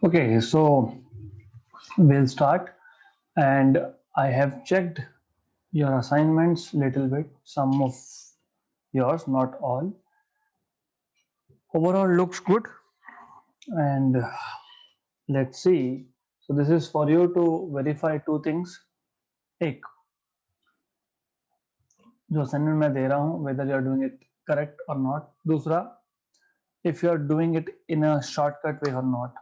Okay, so we'll start, and I have checked your assignments little bit, some of yours, not all. Overall looks good, and let's see. So this is for you to verify two things. एक जो assignment मैं दे रहा हूँ, whether you are doing it correct or not. दूसरा, if you are doing it in a shortcut way or not.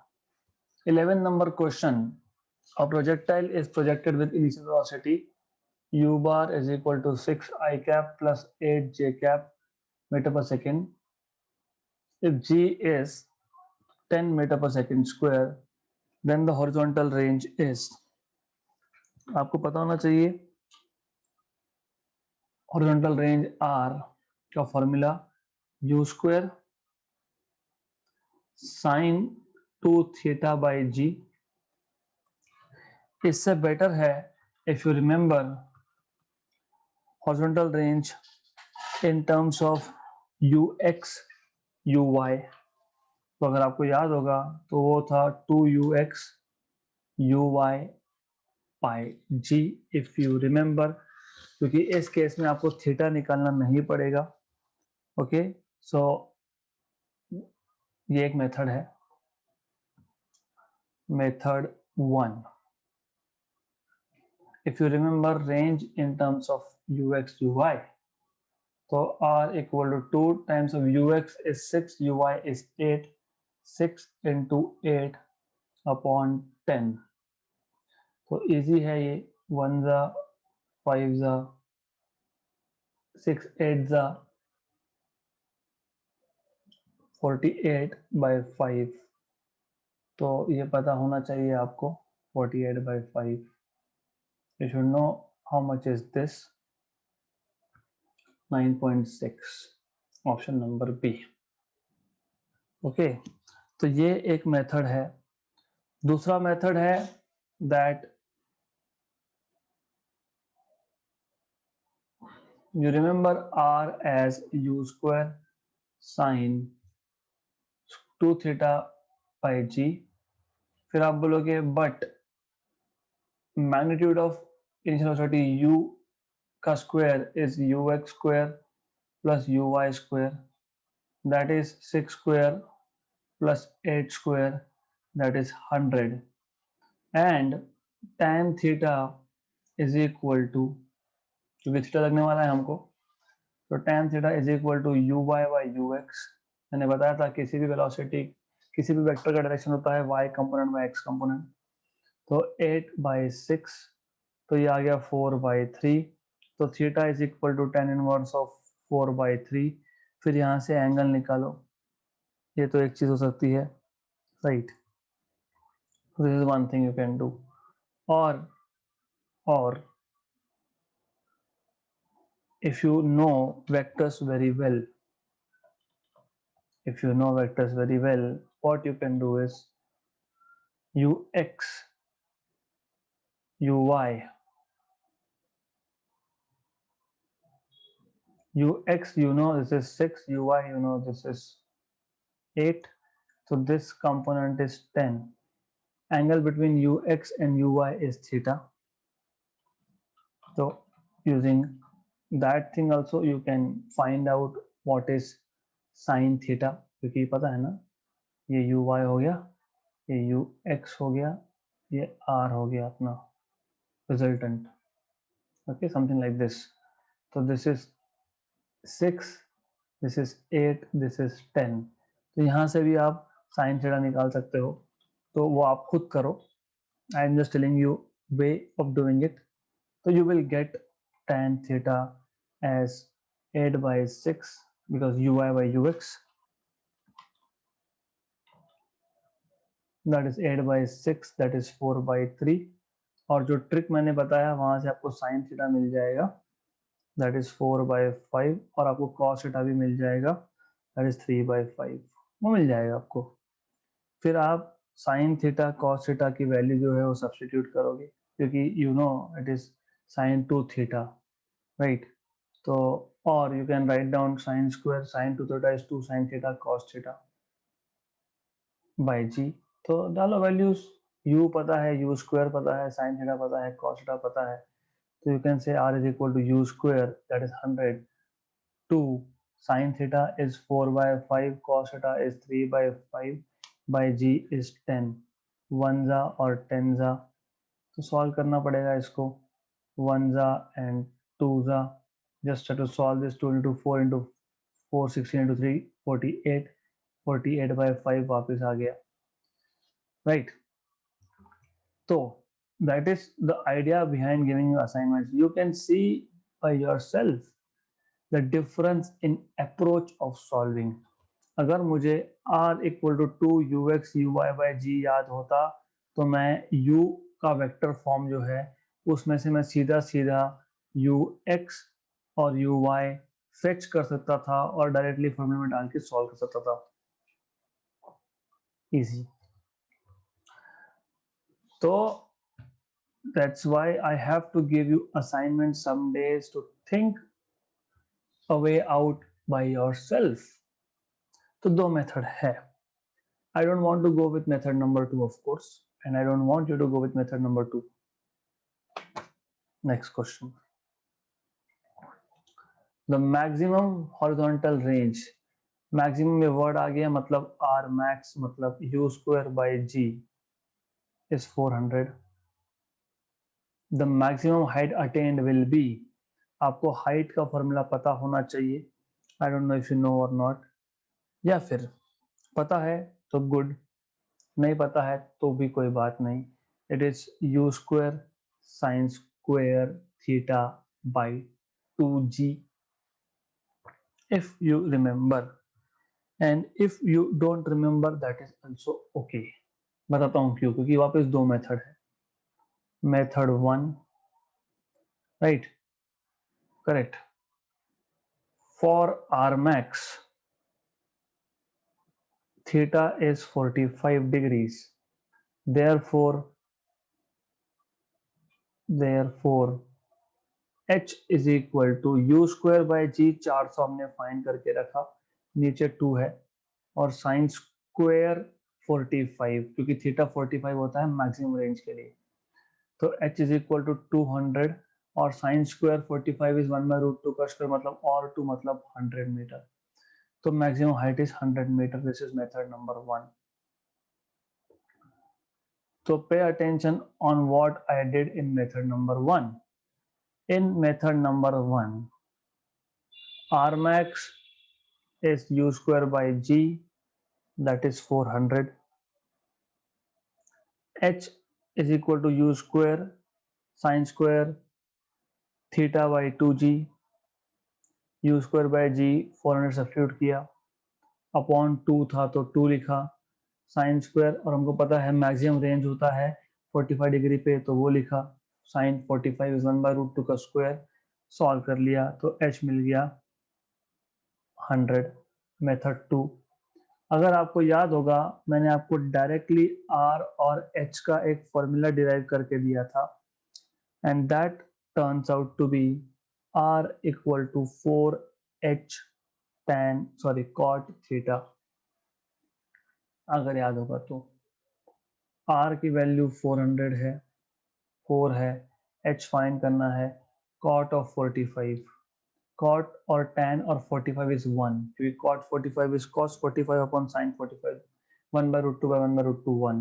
11 number question. A projectile is projected with initial velocity u bar is equal to 6 I cap plus 8 j cap meter per second. If g is 10 meter per second square, then the horizontal range is, आपको पता होना चाहिए horizontal range r का formula u square sin 2 theta by g. इससे better है if you remember horizontal range in terms of ux uy. तो अगर आपको याद होगा तो वो था 2ux uy by g, if you remember, क्योंकि इस केस में आपको थीटा निकालना नहीं पड़ेगा. ओके, सो ये एक मेथड है, method 1. If you remember range in terms of ux uy, तो r equal to 2 times of ux is 6, uy is 8, 6 into 8 upon 10. तो इजी है ये, 1 जा 5 जा 6 8 जा 48 by 5. तो ये पता होना चाहिए आपको 48 by 5. You should know how much is this. 9.6. Option number B. Okay, तो ये एक मेथड है. दूसरा मेथड है that you remember r as u square sin 2 theta by g. फिर आप बोलोगे but magnitude of initial velocity u का square is ux square plus uy square, that is 6 square plus 8 square, that is 100, and tan theta is equal to, क्योंकि theta लगने वाला है हमको, तो tan theta is equal to uy by ux. मैंने बताया था किसी भी वेलोसिटी, किसी भी वेक्टर का डायरेक्शन होता है y component by x component. तो 8 by 6, तो ये आ गया 4 by 3. तो theta is equal to tan inverse of 4 by 3. फिर यहाँ से एंगल निकालो, ये तो एक चीज हो सकती है, right. This is one thing you can do. और if you know vectors very well, what you can do is ux uy, ux you know this is 6, uy you know this is 8, so this component is 10. Angle between ux and uy is theta. So using that thing also you can find out what is sin theta, क्योंकि पता है ना, ये uy हो गया, ये ux हो गया, ये r हो गया अपना resultant. Okay, something like this. तो this is 6, this is 8, this is 10. तो यहाँ से भी आप साइन थीटा निकाल सकते हो, तो वो आप खुद करो. I am just telling you way of doing it. तो you will get tan theta as 8 by 6 because uy by ux, that is 8 by 6, that is 4 by 3. और जो ट्रिक मैंने बताया वहां से आपको साइन थीटा मिल जाएगा, that is 4 by 5, और आपको cos थीटा भी मिल जाएगा, that is 3 by 5. वो मिल जाएगा आपको. फिर आप साइन थीटा cos थीटा की वैल्यू जो है वो सब्सटीट्यूट करोगे, क्योंकि you know it is sin 2 theta, right. तो और you can write down sin square sin 2 theta is 2 sin theta cos theta by g. तो डालो वैल्यूज, u पता है, u स्क्वायर पता है, साइन थीटा पता है, कॉस थीटा पता है, तो you can say r is equal to u square that is 100 2 sin theta is 4 by 5 cos theta is 3 by 5 by g is 10 1 जा और 10 जा, तो सॉल्व करना पड़ेगा इसको, 1 जा एंड 2 जा, just have to solve this 2 into 4 into 4 16 into 3 48 48 by 5 वापस आ गया, right? So that is the idea behind giving you assignments. You can see by yourself the difference in approach of solving. अगर मुझे r equal to 2 u x u y by g याद होता तो मैं u का vector form जो है उसमें से मैं सीधा सीधा यू एक्स और यू वाई फेच कर सकता था और डायरेक्टली फॉर्मूला में डाल के सॉल्व कर सकता था, इजी। तो that's why I have to give you assignment some days to think a way out by yourself. तो दो मेथड है, I don't want to go with method number 2 of course, and I don't want you to go with method number 2. Next question. The maximum horizontal range, maximum में word आ गया, मतलब r max मतलब u square by g is 400. The maximum height attained will be, आपको height का formula पता होना चाहिए, I don't know if you know or not, या फिर पता है तो गुड, नहीं पता है तो भी कोई बात नहीं, it is you square sine square theta by 2g if you remember, and if you don't remember that is also okay. बताता हूँ क्यों, क्योंकि वापस दो मेथड है, method 1 right correct, for r max theta is 45 degrees, therefore h is equal to u square by g, 400 हमने find करके रखा, नीचे 2 है, और साइन स्क्वायर 45 क्योंकि थीटा 45 होता है मैक्सिमम रेंज के लिए, तो h इज इक्वल टू 200 और sine square 45 is 1 by root 2 का स्क्वायर मतलब और 2 मतलब 100 मीटर, तो maximum height is 100 metre, this is method number 1. So pay attention on what I did in method number 1. In method number 1, R max is u square by g, that is 400. H is equal to u square sin square theta by 2g, u square by g 400 substitute किया, upon 2 था तो 2 लिखा, sine square और हमको पता है maximum range होता है 45 डिग्री पे तो वो लिखा, साइन 45 इज 1 बाय रूट 2 का स्क्वायर, सॉल्व कर लिया तो h मिल गया 100, मेथड 2. अगर आपको याद होगा मैंने आपको डायरेक्टली r और h का एक फॉर्मूला डिराइव करके दिया था, and that turns out to be r equal to 4h cot theta, अगर याद होगा तो r की वैल्यू 400 है, 4 है, h फाइंड करना है, cot ऑफ 45, cot और tan और 45 is 1, क्योंकि cot 45 is cos 45 upon sin 45, 1 by root 2 by 1 by root 2 1,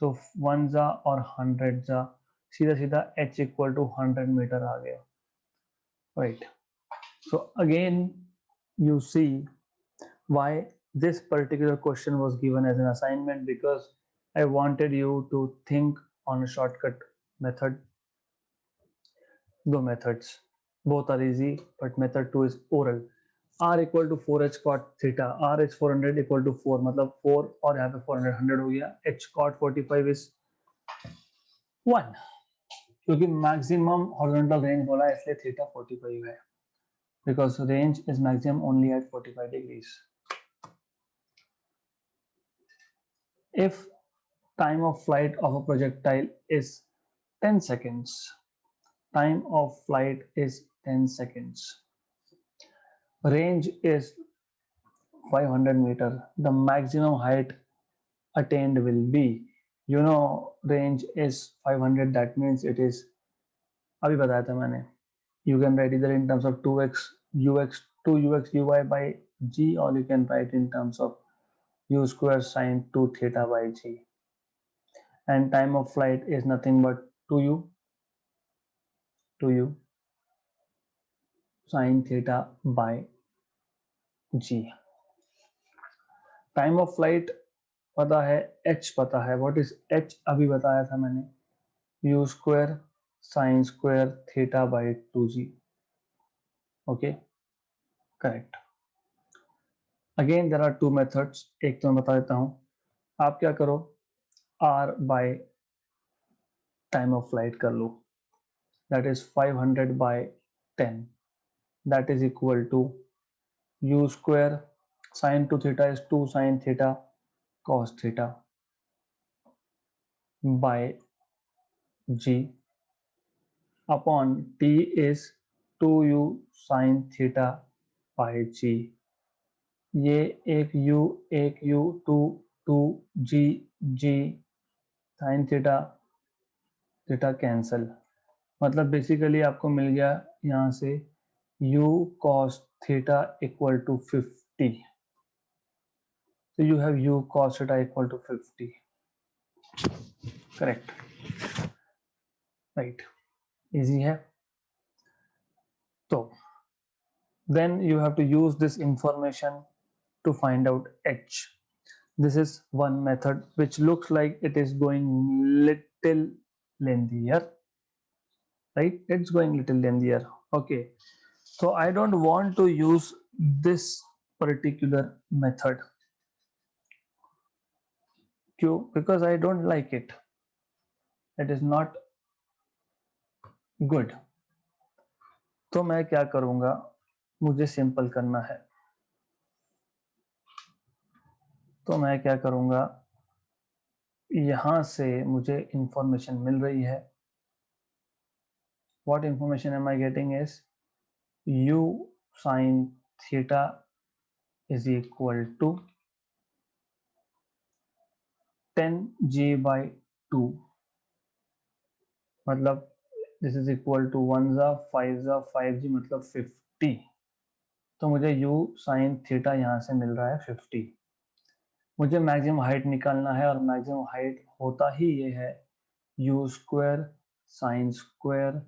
तो 1 जा और 100 जा, सीधा सीधा h इक्वल टू 100 मीटर आ गया, right. So again you see why this particular question was given as an assignment, because I wanted you to think on a shortcut method. दो methods, both are easy, but method 2 is oral. r equal to 4h cot theta, r is 400 equal to 4 मतलब 4 और यहाँ पे 400 100 हो गया, h cot 45 is 1, क्योंकि maximum horizontal range बोला है इसलिए theta 45 है, because range is maximum only at 45 degrees. If time of flight of a projectile is 10 seconds, time of flight is 10 seconds, range is 500 meter, the maximum height attained will be. You know, range is 500, that means it is, अभी बताया था मैंने, you can write either in terms of 2x ux 2ux uy by g, or you can write in terms of u square sine 2 theta by g, and time of flight is nothing but 2u sine theta by g. Time of flight पता है, h पता है, what is h अभी बताया था मैंने, u square sine square theta by 2g. Okay, correct. Again there are two methods, एक तो मैं बता देता हूं. आप क्या करो, r by time of flight कर लो, that is 500 by 10, that is equal to u square sine 2 theta is 2 sine theta cos theta by g upon t is 2u sin theta by g. ये एक u 2 g g sin theta theta cancel, मतलब basically आपको मिल गया यहाँ से u cos theta equal to 50. so you have u cos theta equal to 50. Correct, right, easy है. तो then you have to use this information to find out h. This is one method which looks like it is going little lengthier, right? It's going little lengthier. Okay, so I don't want to use this particular method. Because I don't like it. It is not good. तो मैं क्या करूंगा, मुझे simple करना है. तो मैं क्या करूंगा, यहां से मुझे इंफॉर्मेशन मिल रही है. What information am I getting is u sin theta is equal to 10g by 2, मतलब दिस इज इक्वल टू 1 जा 5 जा 5g मतलब 50. तो मुझे u sin थीटा यहाँ से मिल रहा है 50. मुझे मैक्सिमम हाइट निकालना है, और मैक्सिमम हाइट होता ही ये है u square sine square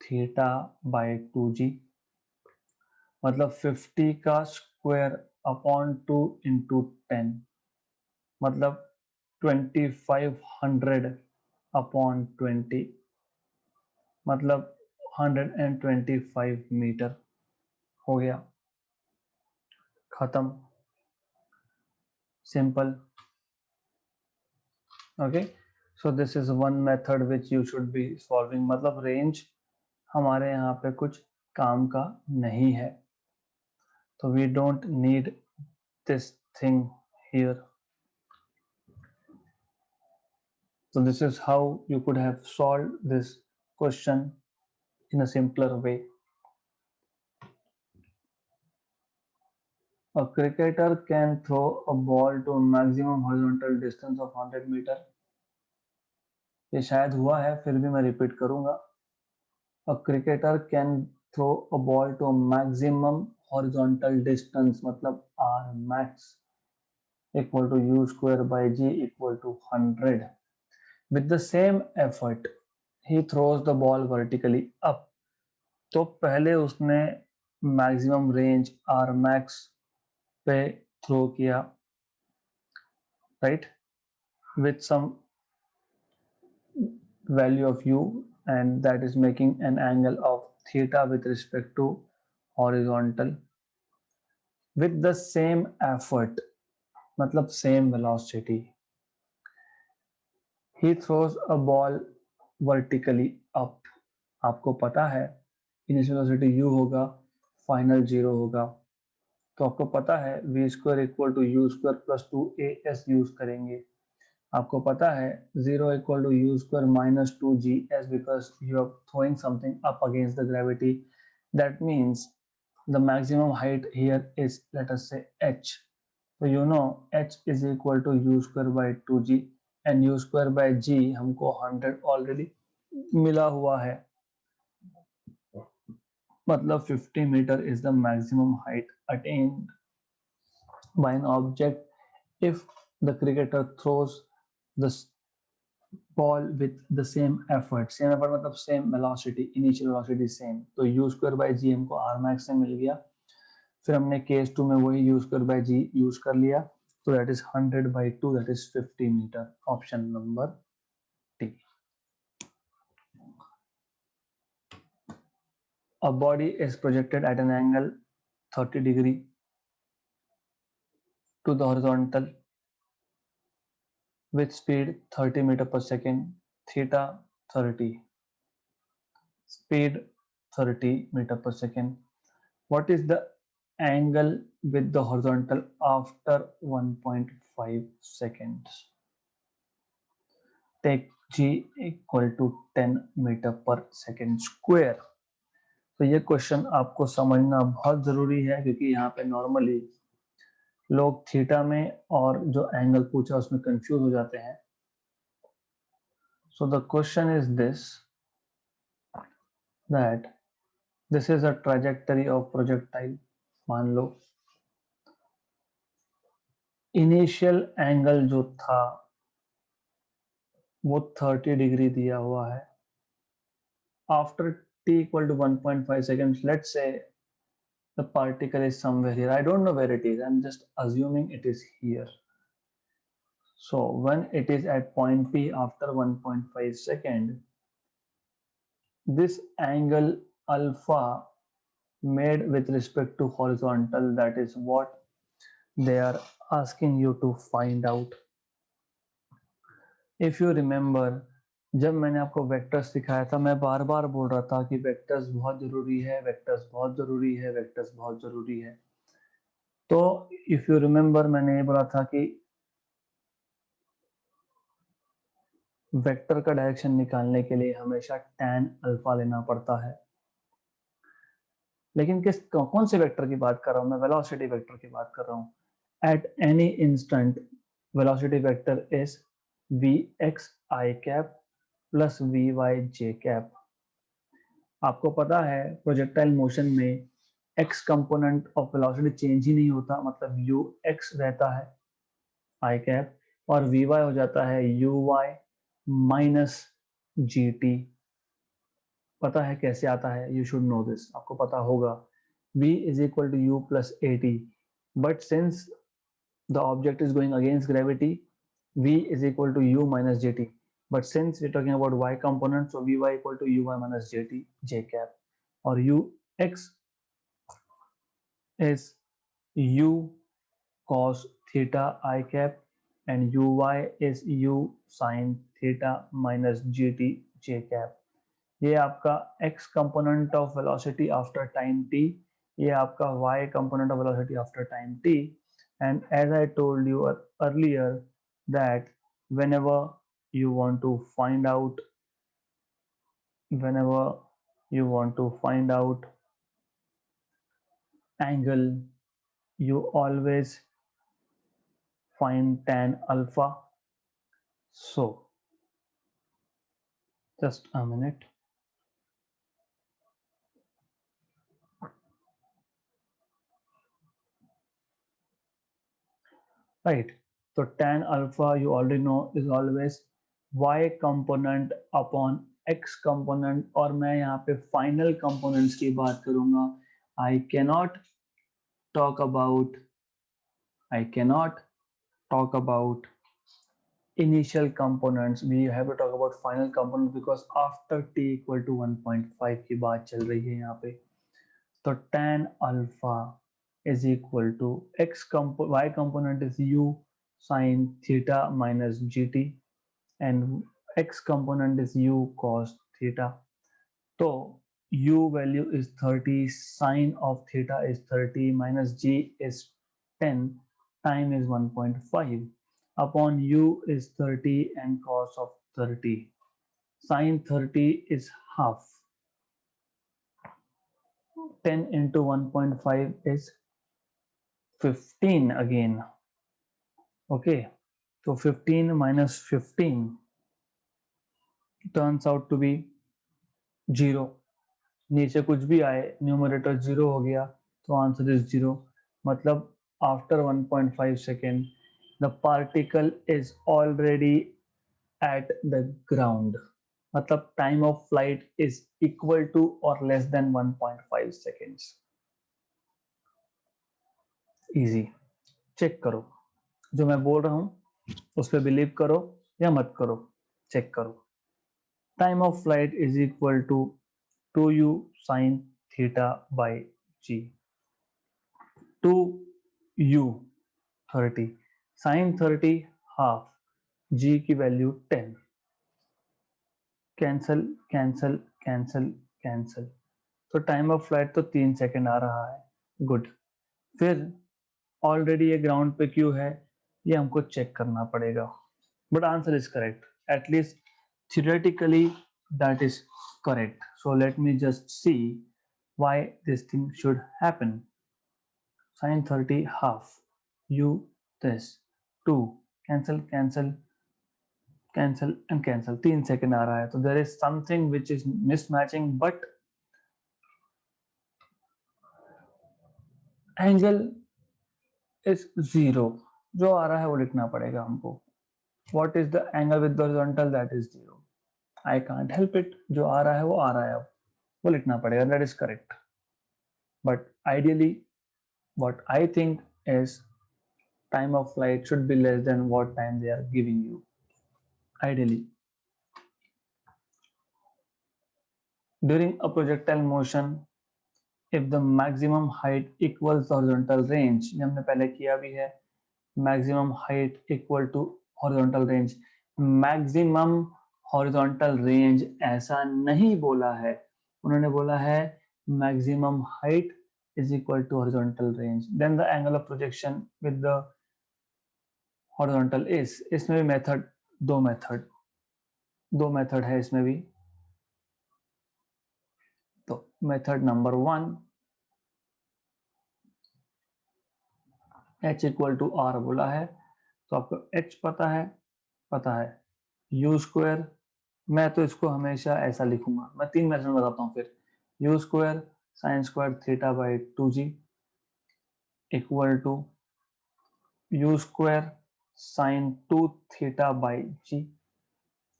theta by 2g, मतलब 50 का स्क्वायर अपॉन 2 इंटू 10, मतलब 2500 अपॉन 20, मतलब 125 मीटर. हो गया, खत्म, simple. Okay, so this is one method which you should be solving. मतलब रेंज हमारे यहाँ पे कुछ काम का नहीं है, तो we don't need this thing here. So this is how you could have solved this question in a simpler way. A cricketer can throw a ball to a maximum horizontal distance of 100 meter. ये शायद हुआ है, फिर भी मैं repeat करूंगा. A cricketer can throw a ball to a maximum horizontal distance, मतलब R max equal to u square by g equal to 100. With the same effort, he throws the ball vertically up. तो पहले उसने maximum range r max पे throw किया, right, with some value of u, and that is making an angle of theta with respect to horizontal. With the same effort मतलब same velocity, he throws a ball vertically up. आपको पता है initial velocity u होगा, final 0 होगा, तो आपको पता है v square equal to u square plus 2as use करेंगे. आपको पता है 0 equal to u square minus 2gs because you are throwing something up against the gravity. That means the maximum height here is let us say h. तो you know h is equal to u square by 2g and u square by g हमको 100 already मिला हुआ है, मतलब 50 metre is the maximum height attained by an object if the cricketer throws the ball with the same effort मतलब same velocity, initial velocity same, तो u square by g हमको r max से मिल गया, फिर हमने केस 2 में वही u square by g use कर लिया, तो that is 100 by 2, that is 50 metre, option number T. A body is projected at an angle 30 degree to the horizontal with speed 30 meter per second, theta 30, speed 30 meter per second. What is the angle with the horizontal after 1.5 seconds? Take g equal to 10 meter per second square. तो ये question आपको समझना बहुत जरूरी है, क्योंकि यहाँ पे नॉर्मली लोग थीटा में और जो एंगल पूछा उसमें कंफ्यूज हो जाते हैं. So the question is this, that this is a trajectory of projectile. मान लो इनिशियल एंगल जो था वो 30 डिग्री दिया हुआ है. After t equal to 1.5 seconds, let's say the particle is somewhere here. I don't know where it is. I'm just assuming it is here. So when it is at point P after 1.5 second, this angle alpha made with respect to horizontal, that is what they are asking you to find out. If you remember, जब मैंने आपको vectors सिखाया था, मैं बार बार बोल रहा था कि वेक्टर्स बहुत जरूरी है, वेक्टर्स बहुत जरूरी है, वेक्टर्स बहुत जरूरी है. तो इफ यू रिमेम्बर, मैंने ये बोला था कि वेक्टर का डायरेक्शन निकालने के लिए हमेशा tan अल्फा लेना पड़ता है. लेकिन कौन से वेक्टर की बात कर रहा हूं मैं? वेलोसिटी वेक्टर की बात कर रहा हूं. At any instant velocity vector is vx i cap plus vy j cap. आपको पता है प्रोजेक्टाइल मोशन में x component of velocity change ही नहीं होता, मतलब ux रहता है i कैप, और vy हो जाता है uy माइनस gt. पता है कैसे आता है? यू शुड नो दिस, आपको पता होगा. v is equal to u plus at, but since the object is going against gravity, v is equal to u minus gt. But since we're talking about y component, so vy equal to uy minus gt j cap, or ux is u cos theta I cap and uy is u sin theta minus gt j cap. ये आपका x component of velocity after time t, ये आपका y component of velocity after time t. And as I told you earlier that whenever you want to find out angle, you always find tan alpha. So just a minute. Right, so tan alpha you already know is always y component upon x component, और मैं यहाँ पे final components की बात करूँगा. I cannot talk about initial components. We have to talk about final components because after t equal to 1.5 की बात चल रही है यहाँ पे. तो tan alpha is equal to y component is u sin theta minus gt and x component is u cos theta. So u value is 30, sine of theta is 30, minus g is 10, time is 1.5, upon u is 30 and cos of 30. Sine 30 is half. 10 into 1.5 is 15 again. Okay, तो 15 minus 15 turns out to be 0. नीचे कुछ भी आए, numerator 0 हो गया, तो answer is 0. मतलब after 1.5 second the particle is already at the ground. मतलब time of flight is equal to or less than 1.5 seconds. Easy. Check करो, जो मैं बोल रहा हूं उस पर बिलीव करो या मत करो, चेक करो. Time of flight is equal to 2u sin theta by g. 2u 30, sin 30 half, g की value 10. Cancel cancel cancel cancel. तो टाइम ऑफ फ्लाइट तो 3 सेकेंड आ रहा है. गुड. फिर ऑलरेडी ये ग्राउंड पे क्यों है, ये हमको चेक करना पड़ेगा. But answer is correct, at least theoretically that is correct. So let me just see why this thing should happen. Sin 30 half, u this 2, cancel cancel cancel and cancel. 3 second आ रहा है, तो there is something which is mismatching, but angle is 0. जो आ रहा है वो लिखना पड़ेगा हमको. What is the angle with the horizontal? That is 0. I can't help it. जो आ रहा है वो आ रहा है, अब वो लिखना पड़ेगा. That is correct. But ideally what I think is time of flight should be less than what time they are giving you. Ideally, during a projectile motion, if the maximum height equals the horizontal range, ये हमने पहले किया भी है, maximum height equal to horizontal range. maximum horizontal range ऐसा नहीं बोला है, उन्होंने बोला है maximum height is equal to horizontal range. Then the angle of projection with the horizontal is, इसमें भी मेथड, दो मेथड है इसमें भी. तो method number 1, h equal to R बोला है, तो आपको h पता है u स्क्वायर. मैं तो इसको हमेशा ऐसा लिखूंगा, मैं 3 मेथड में बताता हूँ. फिर u square sine square theta by 2g equal to u square sine 2 theta by g.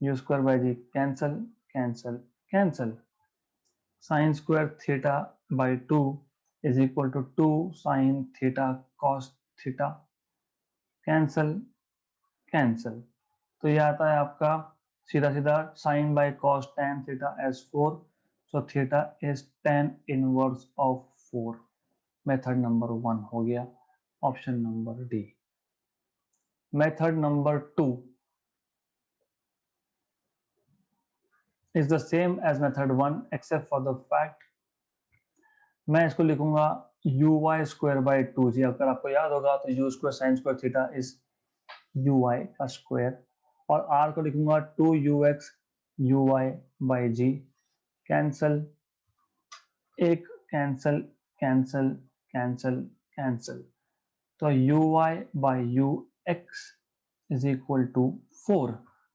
u square by g cancel cancel cancel. Sine square theta by 2 is equal to 2 sin theta cos theta. Cancel cancel. तो ये आता है आपका सीधा सीधा sin by cos tan theta as 4. So theta is tan inverse of 4. Method number 1 हो गया, option number D. Method number 2 is the same as method 1 except for the fact मैं इसको लिखूंगा you Y square by 2g. अगर आपको याद होगा तो u square sine square theta is u y का स्क्वायर, और आर को लिखूंगा 2ux u y by g. Cancel, एक कैंसल कैंसल कैंसल कैंसल. तो u y by u x is equal to 4.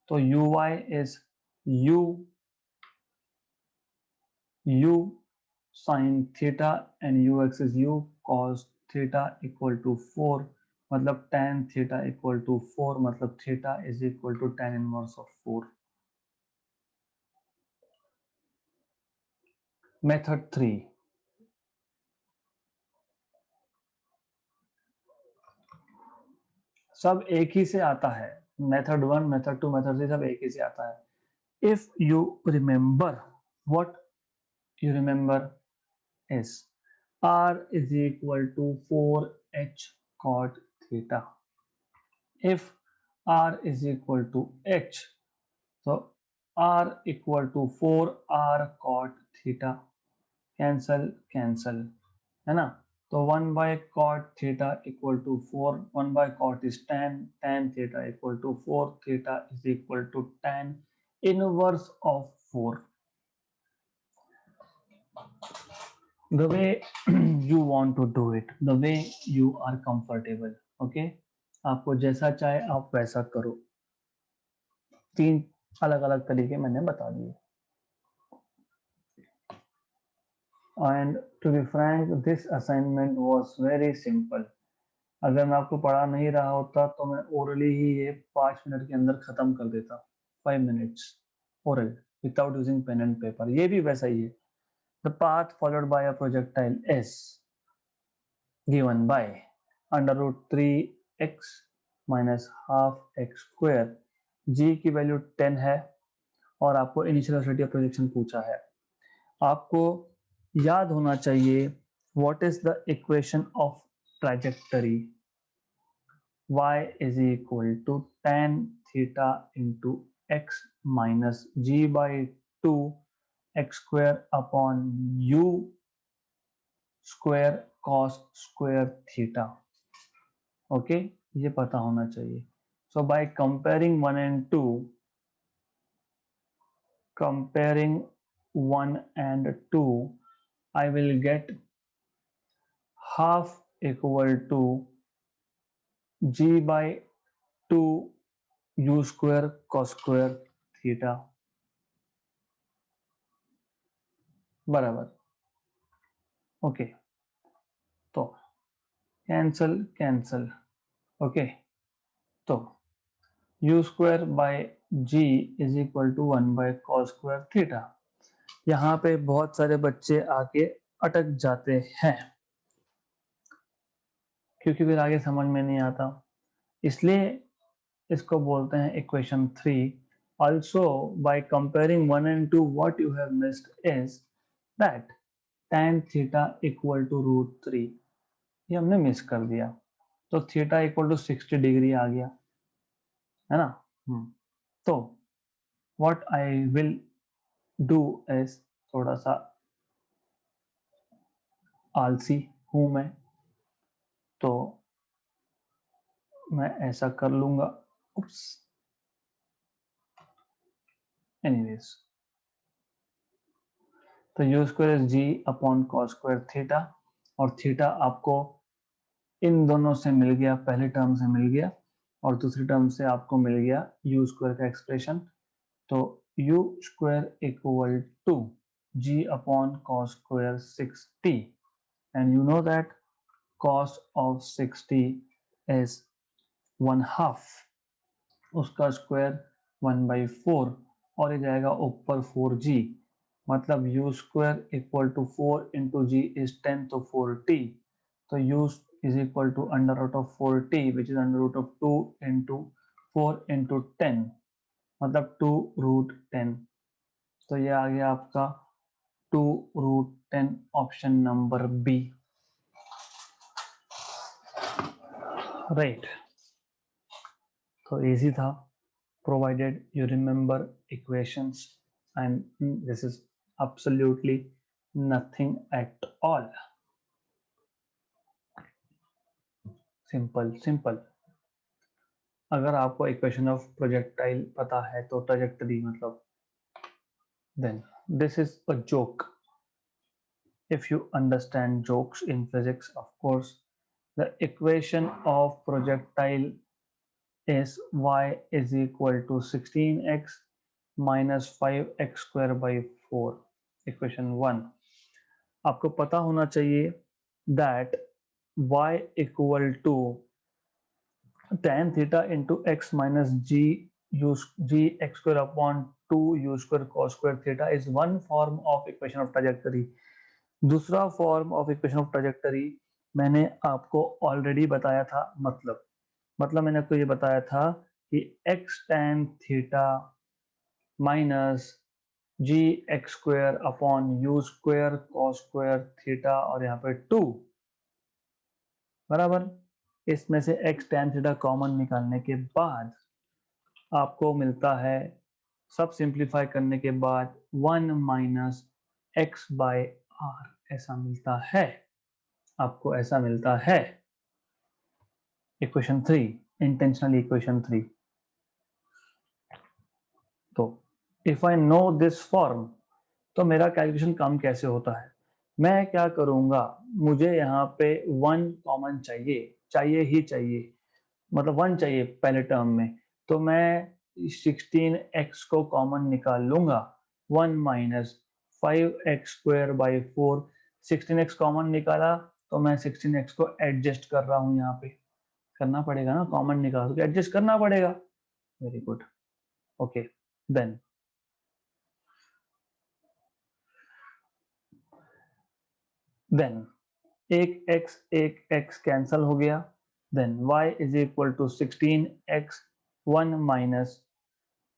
तो u y is u sin theta and ux is u cos theta equal to 4. मतलब tan theta equal to 4, मतलब theta is equal to tan inverse of 4. Method 3, सब एक ही से आता है. Method 1, method 2, method 3 सब एक ही से आता है. If you remember, what you remember is r is equal to 4h cot theta. If r is equal to h, so r equal to 4r cot theta. Cancel cancel, है ना. तो 1 by cot theta equal to 4. 1 by cot is tan, tan theta equal to 4, theta is equal to tan inverse of 4. The way you want to do it, the way you are comfortable. Okay, आपको जैसा चाहे आप वैसा करो। 3 अलग अलग तरीके मैंने बता दिए। And to be frank this assignment was very simple. अगर मैं आपको पढ़ा नहीं रहा होता तो मैं ओरली ही ये 5 मिनट के अंदर खत्म कर देता। 5 minutes oral without using pen and paper. ये भी वैसा ही है। The path followed by a projectile is given by √3x minus half x square. जी की वैल्यू 10 है और आपको इनिशियल वेलोसिटी ऑफ प्रोजेक्शन पूछा है। आपको याद होना चाहिए what is the equation of trajectory. y is equal to tan theta into x minus g by 2 x square upon u square cos square theta। Okay, ये पता होना चाहिए। सो by comparing 1 and 2, comparing 1 and 2, I will get half equal to g by 2 u square cos square theta बराबर। Okay, तो cancel cancel. Okay, तो u square by g is equal to 1 by cos square theta. यहाँ पे बहुत सारे बच्चे आके अटक जाते हैं क्योंकि फिर आगे समझ में नहीं आता, इसलिए इसको बोलते हैं equation 3। Also by comparing 1 and 2 what you have missed is that tan theta equal to √3। ये हमने मिस कर दिया। तो थीटा इक्वल टू 60 डिग्री आ गया, है ना। तो what I will do is, थोड़ा सा आलसी हूं मैं, तो मैं ऐसा कर लूंगा। उप्स, एनीवेज, तो u square is g upon cos square theta, और थीटा आपको इन दोनों से मिल गया, पहले टर्म से मिल गया और दूसरी टर्म से आपको मिल गया यू स्क्वायर का एक्सप्रेशन। तो u square equal to g upon cos square 60, and you know that cos of 60 is 1/2, उसका स्क्वायर 1/4 और ये जाएगा ऊपर 4g, मतलब u square equal to 4 into g is 10, तो 4t। तो u is equal to under root of 4t which is under root of 2 into 4 into 10, मतलब 2√10। तो ये आ गया आपका 2√10, ऑप्शन नंबर बी, राइट। तो इजी था, provided you remember equations, and this is absolutely nothing at all, simple simple। अगर आपको इक्वेशन ऑफ प्रोजेक्टाइल पता है तो ट्रैजेक्टरी मतलब, then this is a joke। if you understand jokes in physics, of course the equation of projectile is y is equal to 16x minus 5x square by 4, equation 1। आपको पता होना चाहिए that y equal to tan theta into x minus g x square upon 2 u square cos square theta is one form of equation of trajectory। दूसरा form of equation of trajectory मैंने आपको already बताया था। मतलब मैंने आपको ये बताया था कि x tan theta minus g x square upon u square cos square theta और यहाँ पे 2 बराबर, इसमें से x tan थीटा कॉमन निकालने के बाद आपको मिलता है, सब सिंप्लीफाई करने के बाद 1 माइनस एक्स बाय आर, ऐसा मिलता है, आपको ऐसा मिलता है। Equation 3, intentional equation 3। तो if I know this form, तो मेरा कैलकुलेशन काम कैसे होता है, मैं क्या करूंगा, मुझे यहाँ पे 1 कॉमन चाहिए, चाहिए ही चाहिए। मतलब 1 चाहिए पहले टर्म में, तो मैं 16x को कॉमन निकाल लूंगा, 1 माइनस 5x² 4, 16x कॉमन निकाला तो मैं 16x को एडजस्ट कर रहा हूं, यहाँ पे करना पड़ेगा ना, कॉमन निकाल के एडजस्ट करना पड़ेगा। Very good, okay. देन एक x कैंसल हो गया, then y is equal to 16x, 1 माइनस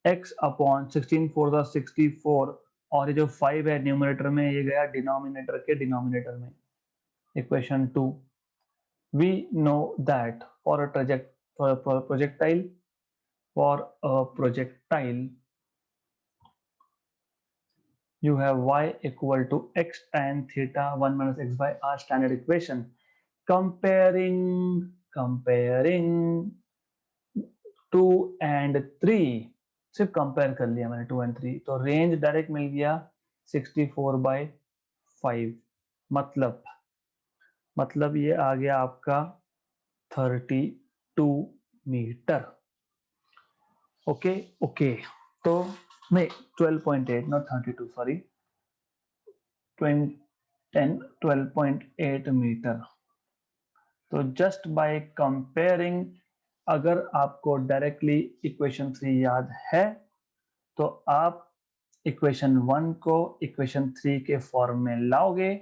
x अपॉन 16 4 द 64, और ये जो 5 है न्यूमरेटर में, ये गया डिनोमिनेटर के डिनोमिनेटर में। Equation 2, we know that for a projectile you have y equal to x tan theta 1 minus x by r, standard equation. Comparing 2 and 3, सिर्फ कंपेयर कर लिया मैंने 2 and 3, तो रेंज डायरेक्ट मिल गया 64/5, मतलब ये आ गया आपका 32 मीटर। ओके ओके, तो नहीं 12.8 नॉट 32, सॉरी 12.8 मीटर। तो जस्ट बाय कंपेयरिंग, अगर आपको डायरेक्टली इक्वेशन 3 याद है तो आप इक्वेशन 1 को इक्वेशन 3 के फॉर्म में लाओगे,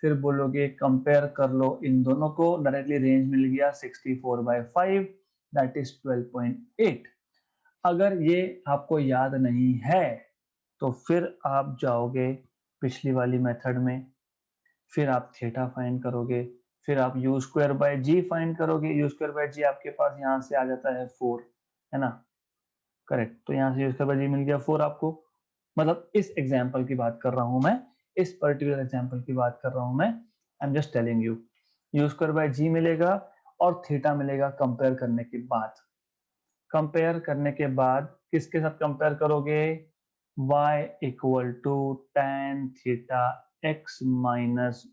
फिर बोलोगे कंपेयर कर लो इन दोनों को, डायरेक्टली रेंज मिल गया 64/5, दैट इज 12.8। अगर ये आपको याद नहीं है तो फिर आप जाओगे पिछली वाली मेथड में, फिर आप थीटा फाइंड करोगे, फिर आप u² फाइंड करोगे। u² आपके पास यहाँ से आ जाता है 4, है ना, करेक्ट। तो यहाँ से u² मिल गया 4 आपको, मतलब इस एग्जाम्पल की बात कर रहा हूं मैं, इस पर्टिकुलर एग्जाम्पल की बात कर रहा हूं मैं। I am just telling you, u² मिलेगा और थीटा मिलेगा कंपेयर करने के बाद। कंपेयर करने के बाद किसके साथ कंपेयर करोगे, y equal to tan theta x माइनस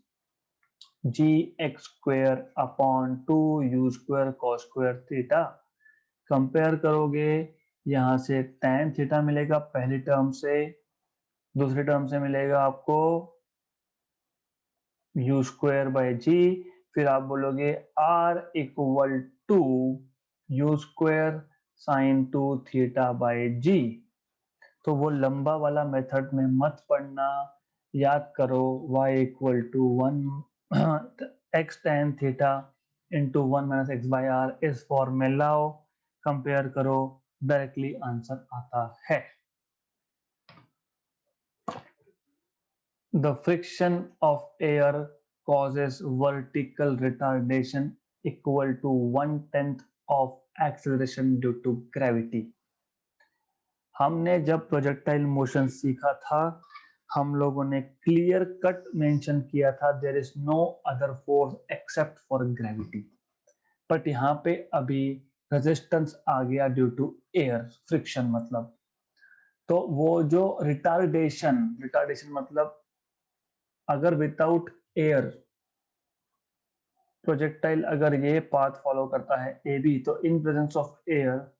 gx² अपॉन 2u² cos² थीटा। कंपेयर करोगे, यहां से tan थीटा मिलेगा पहली टर्म से, दूसरी टर्म से मिलेगा आपको u²/g, फिर आप बोलोगे r equal to u² sine 2 थीटा/g। तो वो लंबा वाला मेथड में मत पढ़ना, याद करो y equal to 1 x tan theta into 1 minus x by R, इस फॉर्म में लाओ, कंपेयर करो, डायरेक्टली आंसर आता है। The friction of air causes vertical retardation equal to 1/10 of acceleration due to gravity. हमने जब प्रोजेक्टाइल मोशन सीखा था, हम लोगों ने क्लियर कट मेंशन किया था there is no other force except for gravity, but यहाँ पे अभी रेजिस्टेंस आ गया ड्यू टू एयर फ्रिक्शन, मतलब तो वो जो रिटार्डेशन मतलब अगर विदाउट एयर प्रोजेक्टाइल अगर ये पाथ फॉलो करता है ए बी, तो in presence of air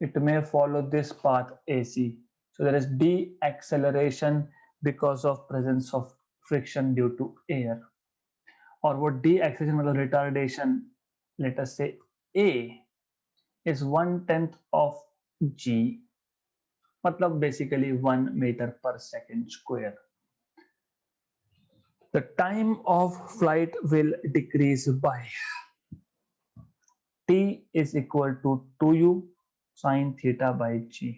it may follow this path A C, so there is deceleration because of presence of friction due to air. और वो deceleration मतलब retardation, let us say A is 1/10 of g, मतलब basically 1 metre पर second square. The time of flight will decrease by t is equal to 2u sin theta by g।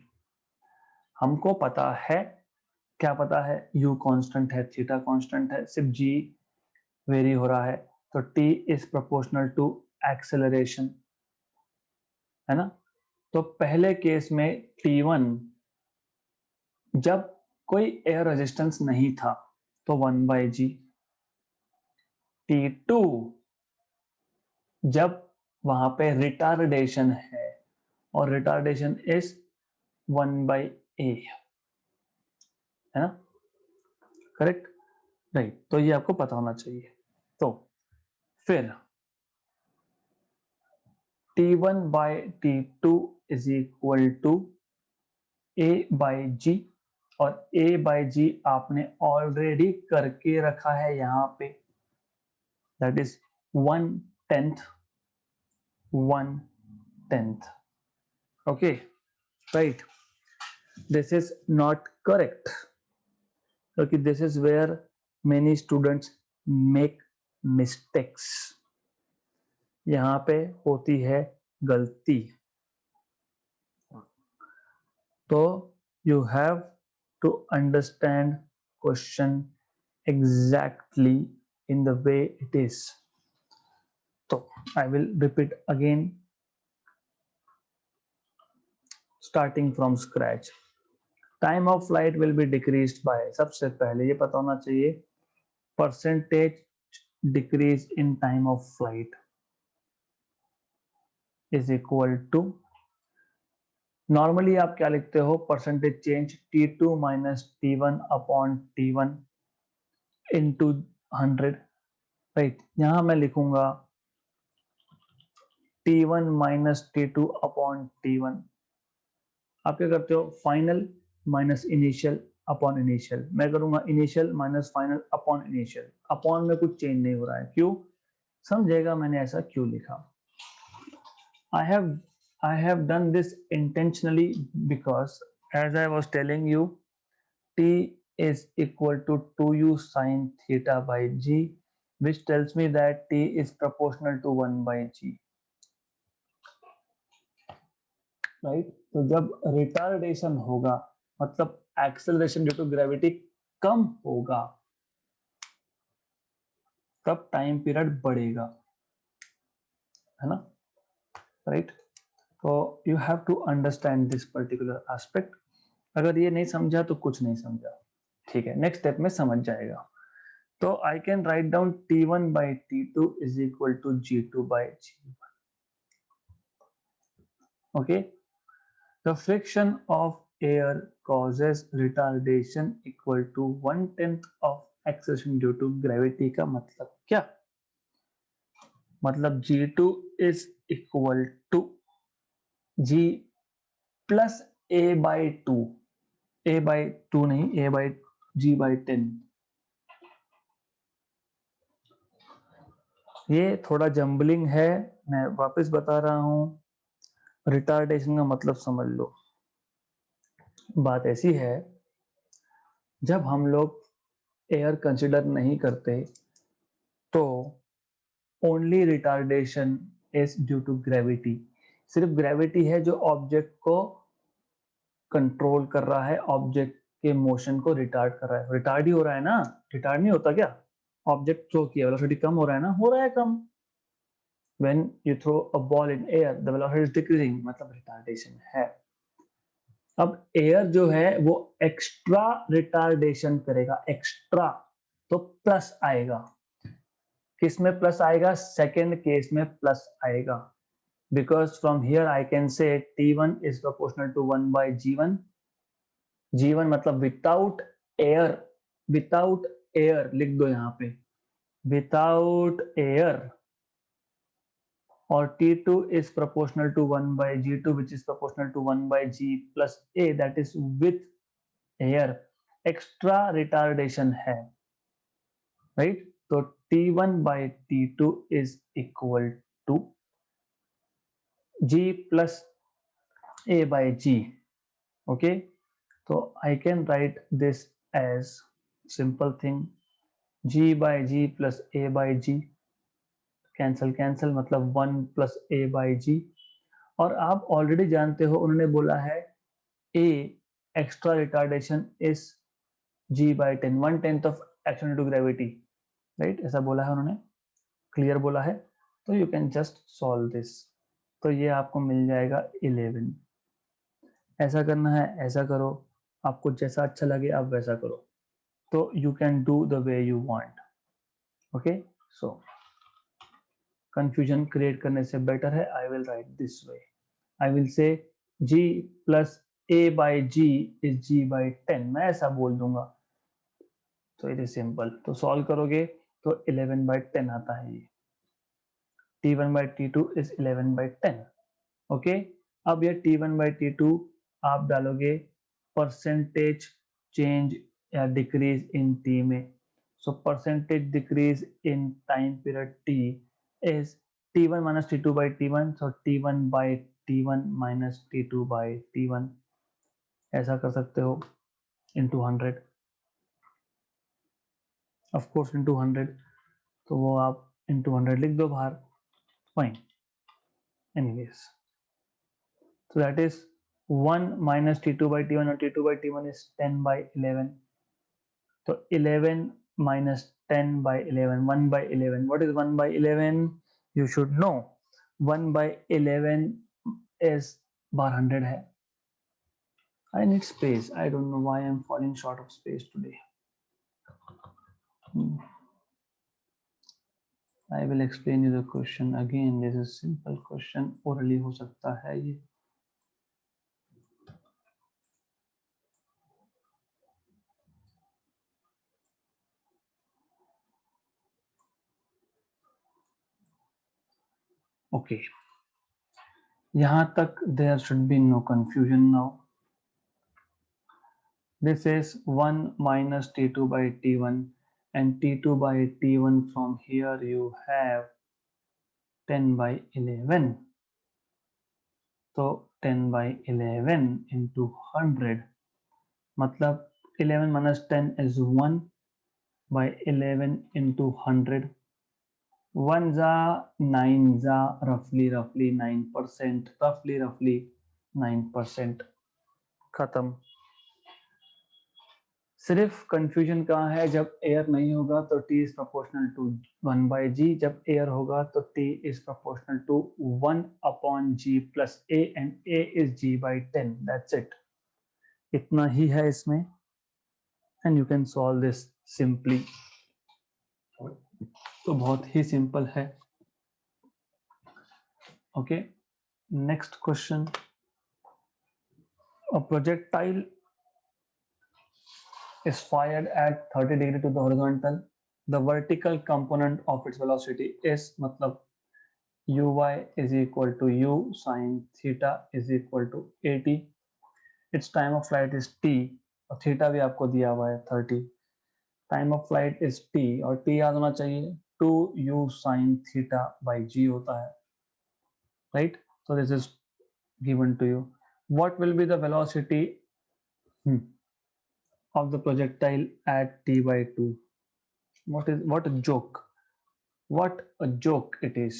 हमको पता है, क्या पता है, u कांस्टेंट है, थीटा कांस्टेंट है, सिर्फ g वेरी हो रहा है, तो t is proportional to acceleration, है ना। तो पहले केस में t1 जब कोई एयर रेजिस्टेंस नहीं था तो 1/g, t2 जब वहां पे रिटार्डेशन है और रिटार्डेशन इज 1/a, है ना, करेक्ट, राइट। तो ये आपको पता होना चाहिए। तो फिर T1 by T2 is equal to A by G, और A by G आपने ऑलरेडी करके रखा है यहाँ पे, that is 1/10, 1/10. Okay, right. This is not correct. Okay, this is where many students make mistakes. यहाँ पे होती है गलती. तो you have to understand question exactly in the way it is. So I will repeat again, starting from scratch. Time of flight will be decreased by, सबसे पहले ये पता होना चाहिए, percentage decrease in time of flight is equal to, normally आप क्या लिखते हो, percentage change T2 minus T1 upon T1 into 100, right. यहाँ मैं लिखूंगा T1 minus T2 upon T1. आप क्या करते हो, final minus initial upon initial. मैं करूंगा initial minus final upon initial. Upon में कुछ चेंज नहीं हो रहा है, क्यों, समझेगा मैंने ऐसा क्यों लिखा. I have done this intentionally because, as I was telling you, T is equal to 2u sin theta by g, which tells me that T is proportional to 1 by g. Right? तो जब retardation होगा, मतलब acceleration due to gravity कम होगा, तब time period बढ़ेगा, है ना, राइट. तो you have to understand this particular aspect. अगर ये नहीं समझा तो कुछ नहीं समझा, ठीक है, नेक्स्ट स्टेप में समझ जाएगा. तो I can write down T1 by T2 is equal to G2 by G1. Okay, the friction of air causes retardation equal to 1/10 of acceleration due to gravity. का मतलब क्या, मतलब G2 is equal to G plus A by 2, A by 2 नहीं, A by G by 10. ये थोड़ा jumbling है, मैं वापस बता रहा हूं. रिटार्डेशन का मतलब समझ लो. बात ऐसी है, जब हम लोग एयर कंसिडर नहीं करते तो only retardation is due to gravity. सिर्फ ग्रेविटी है जो ऑब्जेक्ट को कंट्रोल कर रहा है, ऑब्जेक्ट के मोशन को रिटार्ड कर रहा है. रिटार्ड ही हो रहा है ना, रिटार्ड नहीं होता क्या, ऑब्जेक्ट थ्रो किया, वेलोसिटी कम हो रहा है ना, हो रहा है कम. When you throw a ball in air, the velocity is decreasing, मतलब रिटार्डेशन है. अब एयर जो है वो एक्स्ट्रा रिटार्डेशन करेगा, एक्स्ट्रा, तो प्लस आएगा. किस में प्लस आएगा, सेकेंड केस में प्लस आएगा, because from here I can say T1 is proportional to 1 by G1. G1 मतलब विदाउट एयर, विदाउट एयर लिख दो यहाँ पे, विदाउट एयर. और T2 is proportional to 1 by G2, which is proportional to 1 by G plus A, that is with air. Extra retardation है, right. तो T1 by T2 is equal to G plus A by G. Okay, so I can write this as simple thing, G by G plus A by G. Cancel cancel, मतलब 1 plus A by G. और आप already जानते हो, उन्होंने बोला है A extra retardation is G by 10, 1/10 of action to gravity, right, ऐसा बोला है उन्होंने, क्लियर बोला है. तो you can just solve this. तो ये आपको मिल जाएगा 11. ऐसा करना है ऐसा करो, आपको जैसा अच्छा लगे आप वैसा करो. तो you can do the way you want. Okay, so confusion create करने से बेटर है, I will write this way. I will say G plus A by G is G by 10, मैं ऐसा बोल दूंगा. तो इट इज सिंपल. तो solve करोगे तो 11 by 10 आता है ये. T1 by T2 is 11 by 10. Okay, अब ये T1 by T2 आप डालोगे परसेंटेज चेंज या डिक्रीज इन टी में. So percentage decrease in time period T is T1 minus T2 by T1. so T1 by T1 minus T2 by T1. ऐसा कर सकते हो into 100, ऑफ कोर्स into 100, तो वो आप into 100 लिख दो बाहर. Fine. Anyways, so that is 1 minus T2 by T1 or T2 by T1 is 10 by 11. So 11 minus 10 by 11, 1 by 11. What is 1 by 11? You should know. 1 by 11 is bar 100 hai. I need space. I don't know why I'm falling short of space today. I will explain you the question again. This is simple question. Orally हो सकता है ये. Okay. यहाँ तक there should be no confusion now. This is 1 minus T2 by T1 and T2 by T1 from here you have 10 by 11. So 10 by 11 into 100 मतलब 11 minus 10 is 1 by 11 into 100. 1 जा 9 जा roughly 9%, roughly 9%. खत्म. सिर्फ confusion कहाँ है, जब air नहीं होगा तो T is proportional to 1 by G, जब एयर होगा तो T is proportional to 1 upon G plus A and A is G by 10. That's it. इतना ही है इसमें and you can solve this simply. तो बहुत ही सिंपल है. Okay, next question. A projectile is fired at 30 degree to the horizontal. The vertical component of its velocity is मतलब uy is equal to u sin theta is equal to 80. Its time of flight is t और theta भी आपको दिया हुआ है 30. Time of flight is t और t याद होना चाहिए 2u sin theta by g होता है, right? So this is given to you. What will be the velocity of the projectile at t by 2? What a joke. What a joke it is.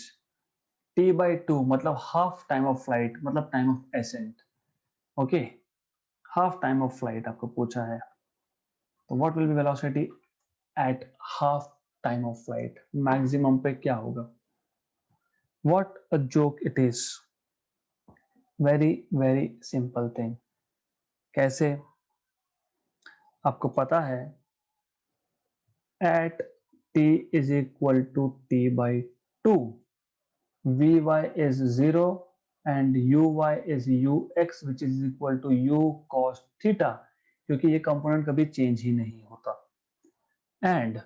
t by 2 मतलब half time of flight मतलब time of ascent. Okay, half time of flight आपको पूछा है. तो what will be velocity at half time of flight? Maximum पे क्या होगा? What a joke it is. Very simple thing. कैसे? आपको पता है at t is equal to t by 2. Vy is 0 and uy is ux which is equal to u cos theta, क्योंकि ये component कभी चेंज ही नहीं होता. And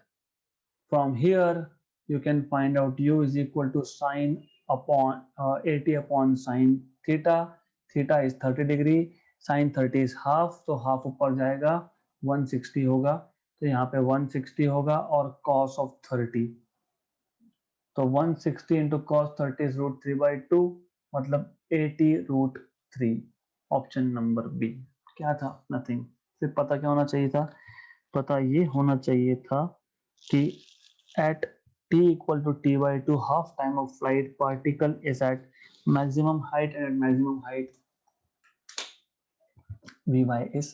from here you can find out u is equal to sine upon 80 upon sine theta. Theta is 30 degree, sine 30 is half, तो half ऊपर जाएगा 160 होगा, तो यहाँ पे 160 होगा और cos of 30, तो 160 into cos 30 is root 3 by 2 मतलब 80 root 3. Option number B. क्या था? नथिंग. फिर पता क्या होना चाहिए था? पता ये होना चाहिए था कि at t equal to t by 2 half time of flight particle is at maximum height and at maximum height vy is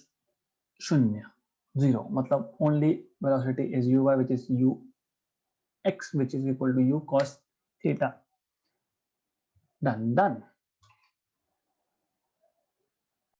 0 मतलब only velocity is uy which is ux which is equal to u cos theta. Done.